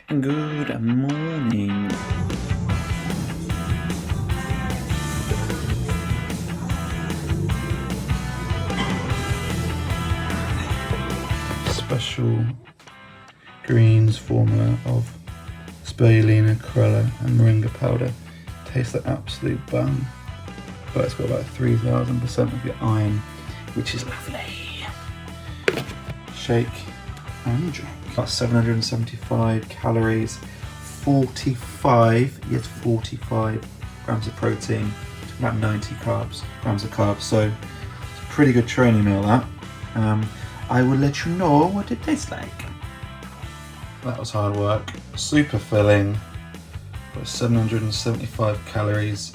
Good morning. Special greens formula of spirulina, chlorella and moringa powder. Tastes like absolute bum, but it's got about 3000% of your iron, which is lovely. Shake and drink. About 775 calories, 45 grams of protein, about 90 grams of carbs. So it's a pretty good training meal, that. I will let you know what it tastes like. That was hard work. Super filling. Got 775 calories.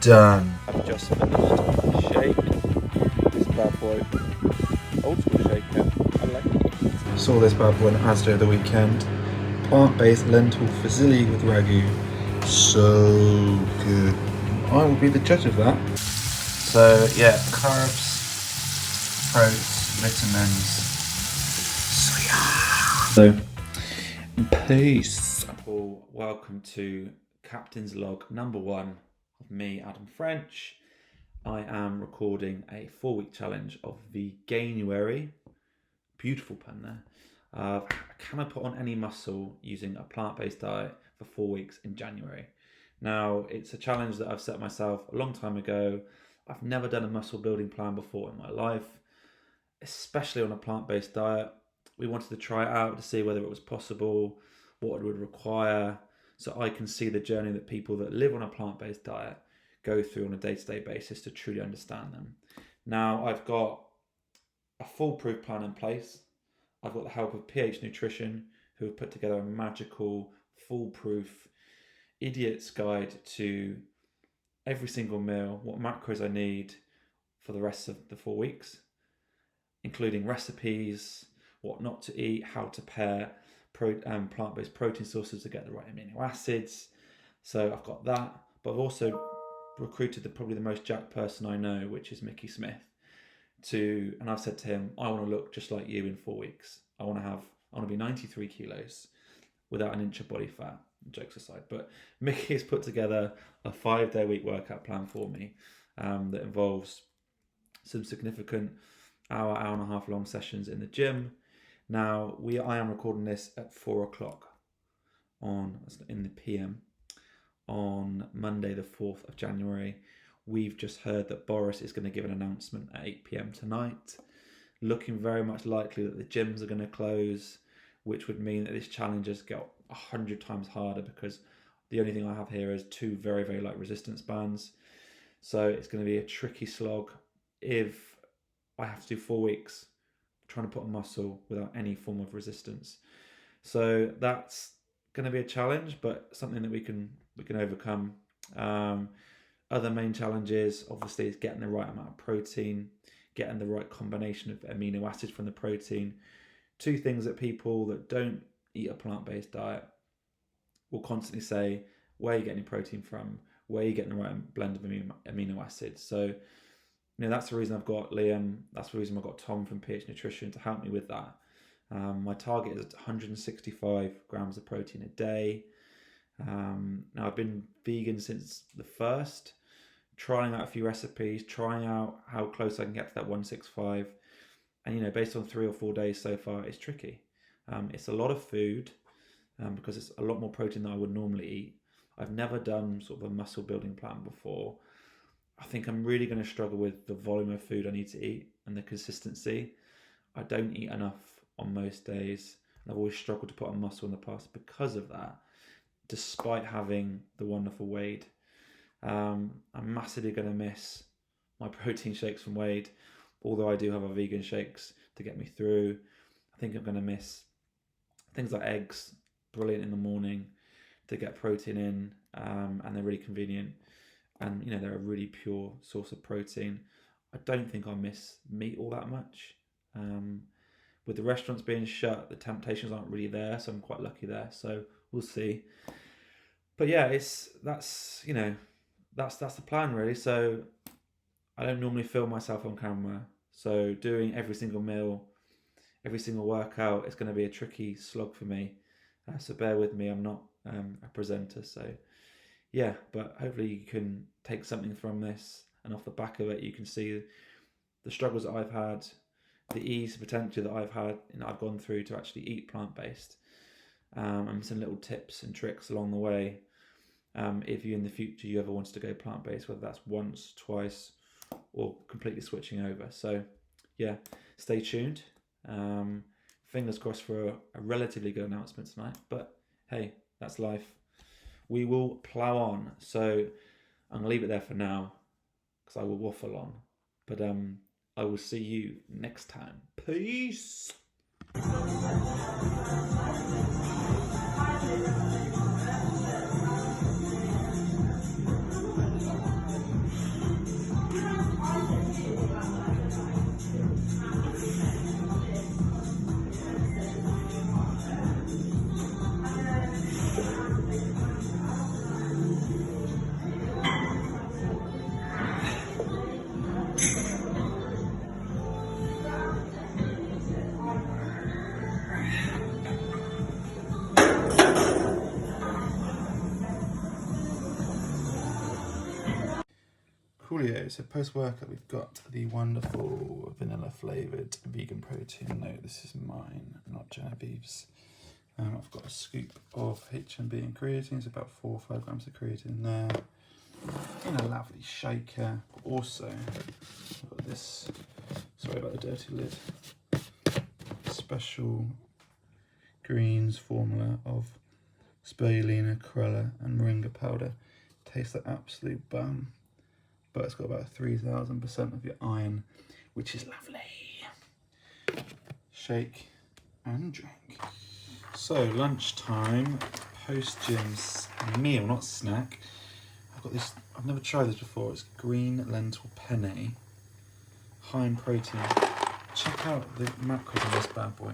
Done. I've just finished a shake. This bad boy. Old school shaker. I like it. Saw this bad boy in Asda the weekend. Plant-based lentil fusilli with ragu. So good. I will be the judge of that. So yeah, carbs, protein, vitamins. So peace. Well, welcome to Captain's Log number 1 of me, Adam French. I am recording a 4-week challenge of VeGAINuary. Beautiful pun there. Can I put on any muscle using a plant-based diet for 4 weeks in January? Now, it's a challenge that I've set myself a long time ago. I've never done a muscle building plan before in my life, especially on a plant-based diet. We wanted to try it out to see whether it was possible, what it would require, so I can see the journey that people that live on a plant-based diet go through on a day-to-day basis to truly understand them. Now, I've got a foolproof plan in place. I've got the help of PH Nutrition, who have put together a magical, foolproof, idiot's guide to every single meal, what macros I need for the rest of the 4 weeks, including recipes, what not to eat, how to pair plant-based protein sources to get the right amino acids. So I've got that, but I've also recruited probably the most jacked person I know, which is Mickey Smith, and I've said to him, I want to look just like you in 4 weeks. I want to be 93 kilos without an inch of body fat, jokes aside. But Mickey has put together a 5-day week workout plan for me that involves some significant hour and a half long sessions in the gym. Now, I am recording this at 4 o'clock in the PM on Monday, the 4th of January. We've just heard that Boris is going to give an announcement at 8 PM tonight. Looking very much likely that the gyms are going to close, which would mean that this challenge has got 100 times harder because the only thing I have here is 2 very, very light resistance bands. So it's going to be a tricky slog if I have to do 4 weeks trying to put on muscle without any form of resistance. So that's going to be a challenge, but something that we can overcome. Other main challenges, obviously, is getting the right amount of protein, getting the right combination of amino acids from the protein. 2 things that people that don't eat a plant-based diet will constantly say, where are you getting your protein from? Where are you getting the right blend of amino acids? So, that's the reason I've got Liam. That's the reason I've got Tom from PH Nutrition to help me with that. My target is 165 grams of protein a day. Now, I've been vegan since the first, trying out a few recipes, trying out how close I can get to that 165. And, based on 3 or 4 days so far, it's tricky. It's a lot of food because it's a lot more protein than I would normally eat. I've never done sort of a muscle building plan before. I think I'm really going to struggle with the volume of food I need to eat and the consistency. I don't eat enough on most days, and I've always struggled to put on muscle in the past because of that, despite having the wonderful Wade. I'm massively going to miss my protein shakes from Wade, although I do have our vegan shakes to get me through. I think I'm going to miss things like eggs, brilliant in the morning to get protein in, and they're really convenient. And, they're a really pure source of protein. I don't think I miss meat all that much. With the restaurants being shut, the temptations aren't really there, so I'm quite lucky there. So we'll see. But yeah, that's the plan really. So I don't normally film myself on camera. So doing every single meal, every single workout is going to be a tricky slog for me. So bear with me, I'm not a presenter, so yeah, but hopefully you can take something from this, and off the back of it you can see the struggles that I've had, the ease potentially that I've had and I've gone through to actually eat plant-based, and some little tips and tricks along the way. If you in the future you ever wanted to go plant-based, whether that's once, twice, or completely switching over. So yeah, stay tuned. Fingers crossed for a relatively good announcement tonight, but hey, that's life. We will plow on. So I'm gonna leave it there for now because I will waffle on. But I will see you next time. Peace. Coolio. So post-workout we've got the wonderful vanilla flavoured vegan protein. No, this is mine, not Genevieve's. I've got a scoop of HMB and creatine, it's about 4 or 5 grams of creatine there, in a lovely shaker. Also, I've got this, sorry about the dirty lid, special greens formula of spirulina, chlorella and moringa powder. Tastes like absolute bum, but it's got about 3000% of your iron, which is lovely. Shake and drink. So lunchtime, post-gym meal, not snack. I've got this, I've never tried this before. It's green lentil penne, high in protein. Check out the macros on this bad boy.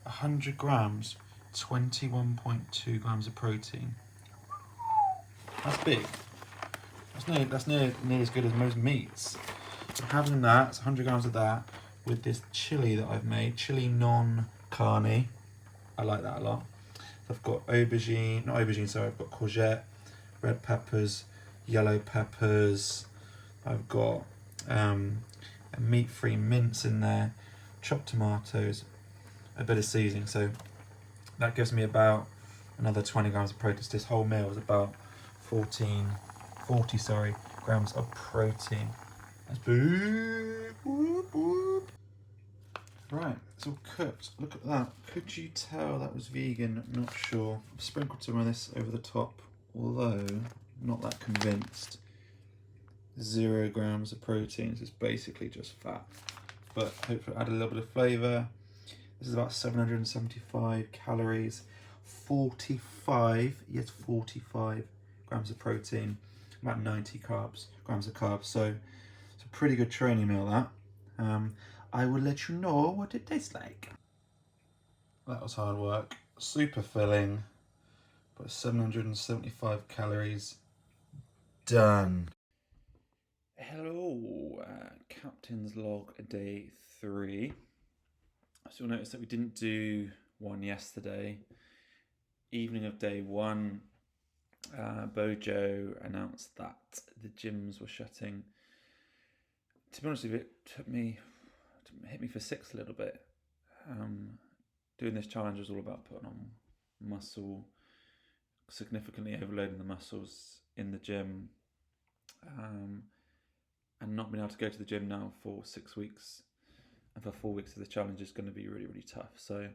100 grams, 21.2 grams of protein. That's big. That's near as good as most meats. So having that, it's 100 grams of that with this chili that I've made, chili non-carne. I like that a lot. So I've got aubergine, not aubergine, sorry, I've got courgette, red peppers, yellow peppers. I've got a meat-free mince in there, chopped tomatoes, a bit of seasoning. So that gives me about another 20 grams of protein. So this whole meal is about 40 grams of protein. That's boop, boop, boop. Right, it's all cooked. Look at that. Could you tell that was vegan? Not sure. I've sprinkled some of this over the top, although not that convinced. 0 grams of protein, so it's basically just fat. But hopefully add a little bit of flavour. This is about 775 calories, 45 grams of protein, about 90 grams of carbs. So it's a pretty good training meal, that. I will let you know what it tastes like. That was hard work. Super filling, but 775 calories. Done. Hello, Captain's Log Day 3. So you'll notice that we didn't do one yesterday. Evening of day 1, Bojo announced that the gyms were shutting. To be honest with you, it hit me for 6 a little bit. Doing this challenge was all about putting on muscle, significantly overloading the muscles in the gym, and not being able to go to the gym now for 6 weeks, and for 4 weeks of the challenge is going to be really, really tough. So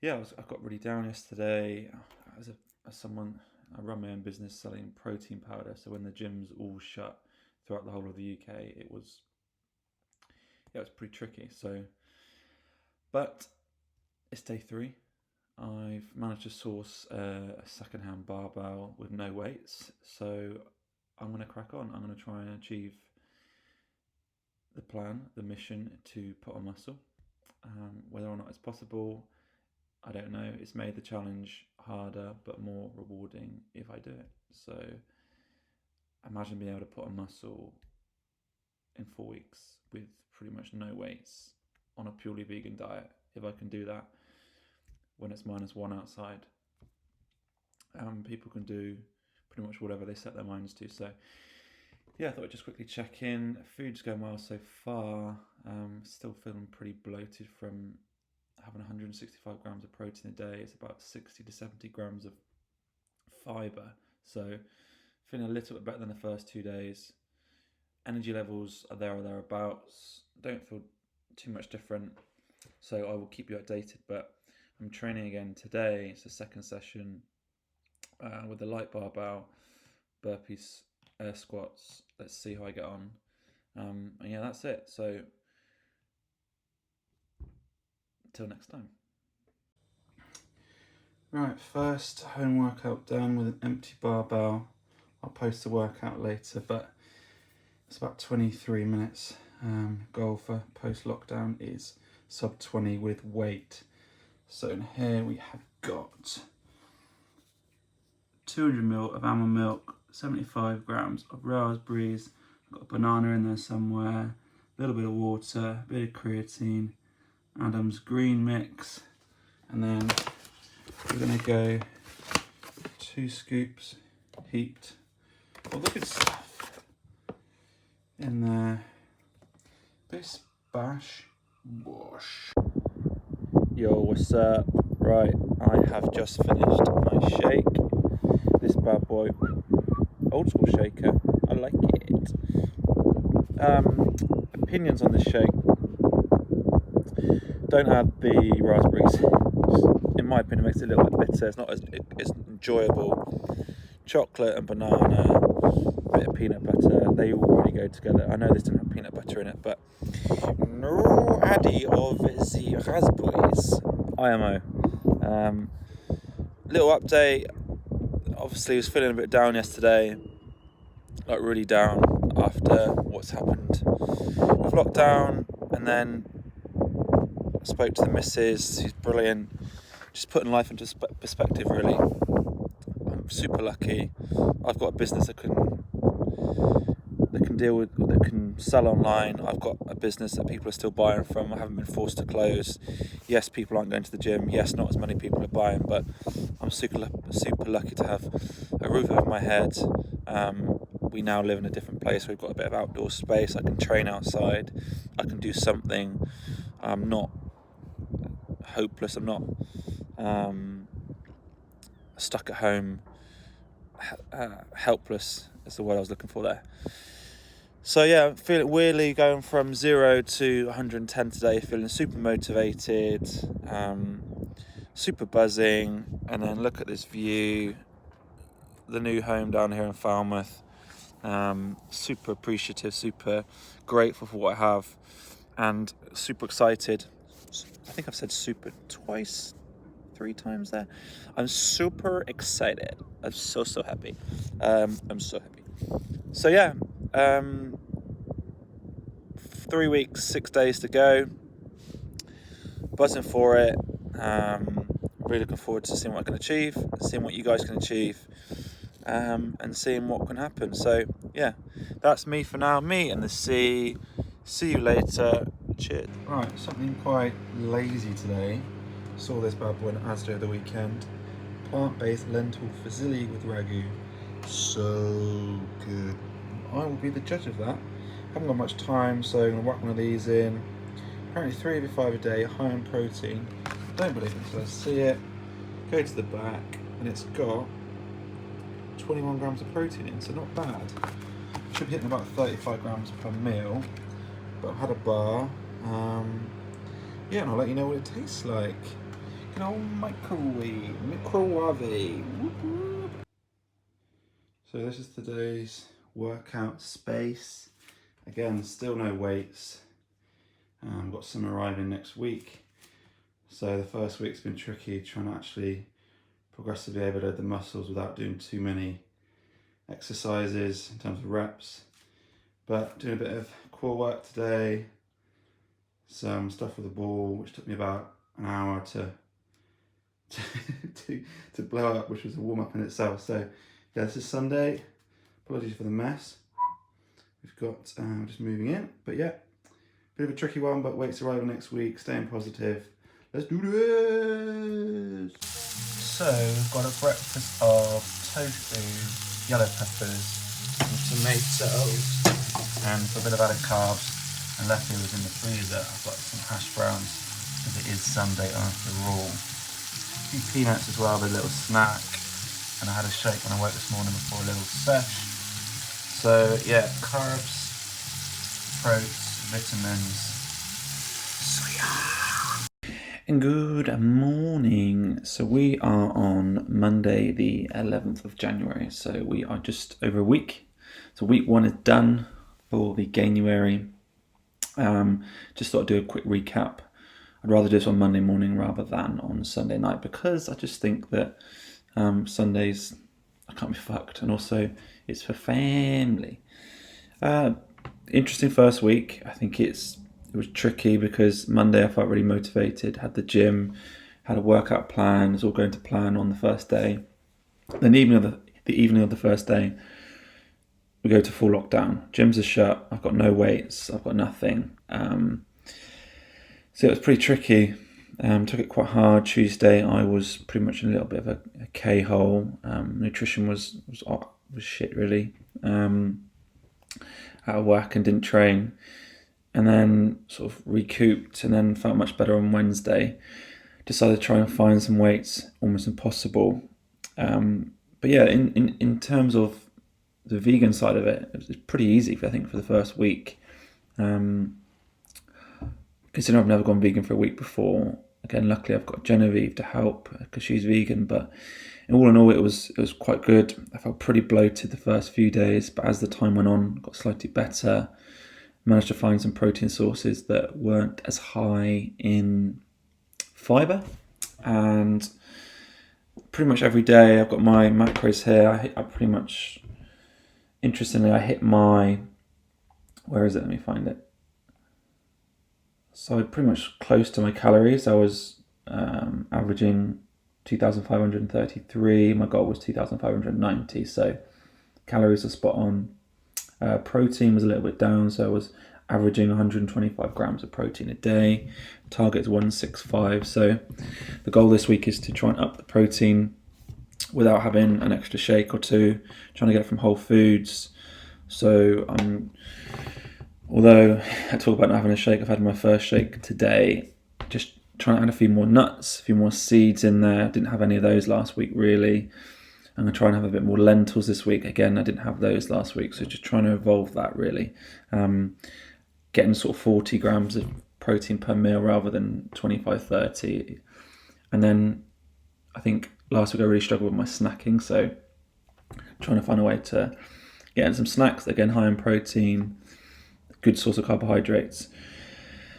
yeah, I got really down yesterday. As someone, I run my own business selling protein powder, so when the gyms all shut throughout the whole of the UK, it was pretty tricky. So, but it's day 3. I've managed to source a second-hand barbell with no weights, so I'm going to crack on. I'm going to try and achieve the plan, the mission to put on muscle. Whether or not it's possible, I don't know. It's made the challenge harder but more rewarding if I do it. So imagine being able to put on muscle in 4 weeks with pretty much no weights on a purely vegan diet. If I can do that when it's -1 outside. People can do pretty much whatever they set their minds to. So yeah, I thought I'd just quickly check in. Food's going well so far. Still feeling pretty bloated from having 165 grams of protein a day. It's about 60 to 70 grams of fibre. So feeling a little bit better than the first 2 days. Energy levels are there or thereabouts. Don't feel too much different. So I will keep you updated. But I'm training again today. It's the second session with the light barbell, burpees, air squats. Let's see how I get on. And yeah, that's it. So until next time. Right, first home workout done with an empty barbell. I'll post the workout later, but it's about 23 minutes. Goal for post-lockdown is sub 20 with weight. So in here we have got 200 ml of almond milk, 75 grams of raspberries, got a banana in there somewhere, a little bit of water, a bit of creatine, Adam's green mix, and then we're going to go 2 scoops heaped all the good stuff in there. This bash wash. Yo, what's up? Right, I have just finished my shake. This bad boy, old school shaker. I like it. Opinions on this shake. Don't add the raspberries. In my opinion, it makes it a little bit bitter. It's not as enjoyable. Chocolate and banana, a bit of peanut butter, they all really go together. I know this didn't have peanut butter in it, but no addy of the raspberries. IMO. Little update. Obviously, I was feeling a bit down yesterday, like really down after what's happened with lockdown, and then I spoke to the missus, who's brilliant, just putting life into perspective really. I'm super lucky. I've got a business that can deal with, that can sell online. I've got a business that people are still buying from. I haven't been forced to close. Yes, people aren't going to the gym. Yes, not as many people are buying, but I'm super lucky to have a roof over my head. We now live in a different place. We've got a bit of outdoor space. I can train outside. I can do something. I'm not hopeless. I'm not stuck at home. Helpless is the word I was looking for there. So yeah, I'm feeling weirdly going from 0 to 110 today, feeling super motivated, super buzzing, and then look at this view, the new home down here in Falmouth. Super appreciative, super grateful for what I have, and super excited. I think I've said super twice, 3 times there. I'm super excited. I'm so happy. I'm so happy. So yeah, 3 weeks, 6 days to go. Buzzing for it. Really looking forward to seeing what I can achieve, seeing what you guys can achieve, and seeing what can happen. So yeah, that's me for now. Me and the sea. See you later. Cheers. Right, something quite lazy today. Saw this bad boy in Asda over the weekend. Plant-based lentil fusilli with ragu. So good. I will be the judge of that. Haven't got much time, so I'm going to whack one of these in. Apparently 3 of 5 a day, high in protein. Don't believe it until I see it. Go to the back, and it's got 21 grams of protein in, so not bad. Should be hitting about 35 grams per meal. But I've had a bar. Yeah, and I'll let you know what it tastes like. Good old microwave. Whoop, whoop. So this is today's workout space. Again, still no weights. Got some arriving next week. So the first week's been tricky, trying to actually progressively overload the muscles without doing too many exercises in terms of reps. But doing a bit of core work today, some stuff with the ball, which took me about an hour to blow up, which was a warm up in itself. So yeah, this is Sunday. Apologies for the mess. We've got just moving in, but yeah, bit of a tricky one. But weights arriving next week. Staying positive, Let's do this. So we've got a breakfast of tofu, yellow peppers, and tomatoes, and for a bit of added carbs. And leftovers in the freezer, I've got some hash browns because it is Sunday after all. A few peanuts as well, with a little snack. And I had a shake when I woke this morning before a little sesh. So yeah, carbs, proteins, vitamins. So yeah. And good morning. So we are on Monday the 11th of January. So we are just over a week. So week one is done for VeGAINuary. Just thought I'd do a quick recap. I'd rather do this on Monday morning rather than on Sunday night because I just think that Sundays I can't be fucked, and also it's for family. Interesting first week. I think it was tricky because Monday I felt really motivated, had the gym, had a workout plan, it was all going to plan on the first day. Then the evening of the first day, we go to full lockdown. Gyms are shut. I've got no weights. I've got nothing. So it was pretty tricky. Took it quite hard. Tuesday, I was pretty much in a little bit of a K-hole. Nutrition was shit, really. Out of whack and didn't train. And then sort of recouped and then felt much better on Wednesday. Decided to try and find some weights. Almost impossible. But yeah, in terms of the vegan side of it, it was pretty easy, I think, for the first week. Considering I've never gone vegan for a week before. Again, luckily I've got Genevieve to help because she's vegan. But all in all, it was quite good. I felt pretty bloated the first few days, but as the time went on, got slightly better. Managed to find some protein sources that weren't as high in fibre, and pretty much every day I've got my macros here. I pretty much. Interestingly, I hit my, where is it? Let me find it. So pretty much close to my calories. I was averaging 2,533. My goal was 2,590. So calories are spot on. Protein was a little bit down. So I was averaging 125 grams of protein a day. Target is 165. So the goal this week is to try and up the protein without having an extra shake or two, trying to get it from Whole Foods. So although I talk about not having a shake, I've had my first shake today. Just trying to add a few more nuts, a few more seeds in there. Didn't have any of those last week, really. I'm going to try and have a bit more lentils this week. Again, I didn't have those last week, so just trying to evolve that, really. Getting sort of 40 grams of protein per meal rather than 25, 30. And then I think last week I really struggled with my snacking, so trying to find a way to get in some snacks, again high in protein, good source of carbohydrates.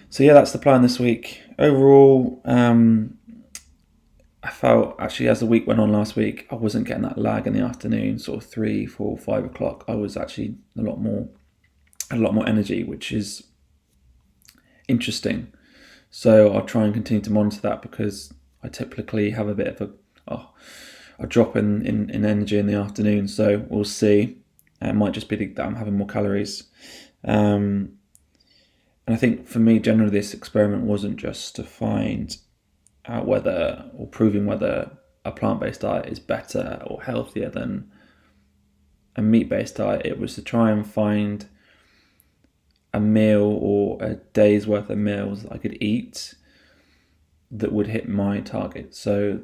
So yeah, that's the plan this week. Overall, I felt actually as the week went on last week, I wasn't getting that lag in the afternoon, sort of 3, 4, 5 o'clock. I was actually a lot more energy, which is interesting. So I'll try and continue to monitor that because I typically have a bit of a drop in energy in the afternoon. So we'll see. It might just be that I'm having more calories. And I think for me, generally, this experiment wasn't just to find out proving whether a plant-based diet is better or healthier than a meat-based diet. It was to try and find a meal or a day's worth of meals that I could eat that would hit my target. So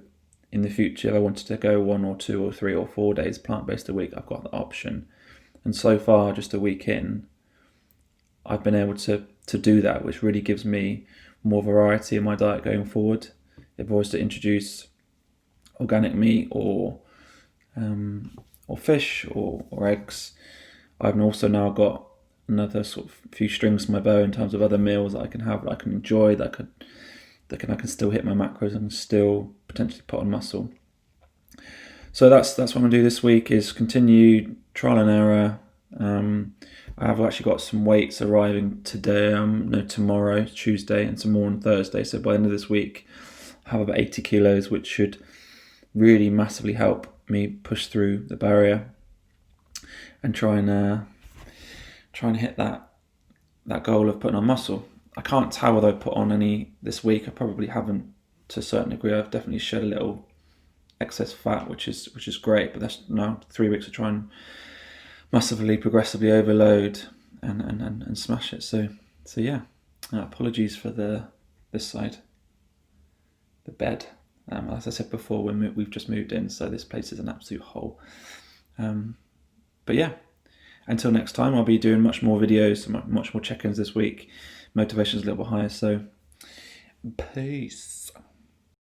in the future, if I wanted to go 1 or 2 or 3 or 4 days plant-based a week, I've got the option. And so far, just a week in, I've been able to do that, which really gives me more variety in my diet going forward. If I was to introduce organic meat or fish or eggs, I've also now got another sort of few strings to my bow in terms of other meals that I can have, that I can enjoy, that I can still hit my macros and still potentially put on muscle. So that's what I'm gonna do this week, is continue trial and error. I have actually got some weights arriving today, tomorrow, Tuesday, and some more on Thursday. So by the end of this week, I have about 80 kilos, which should really massively help me push through the barrier and try and hit that goal of putting on muscle. I can't tell whether I put on any this week. I probably haven't to a certain degree. I've definitely shed a little excess fat, which is great. But that's now 3 weeks to try and massively, progressively overload and smash it. So yeah. Apologies for this side, the bed. As I said before, we've just moved in, so this place is an absolute hole. But yeah, until next time, I'll be doing much more videos, much more check-ins this week. Motivation's a little bit higher, so peace.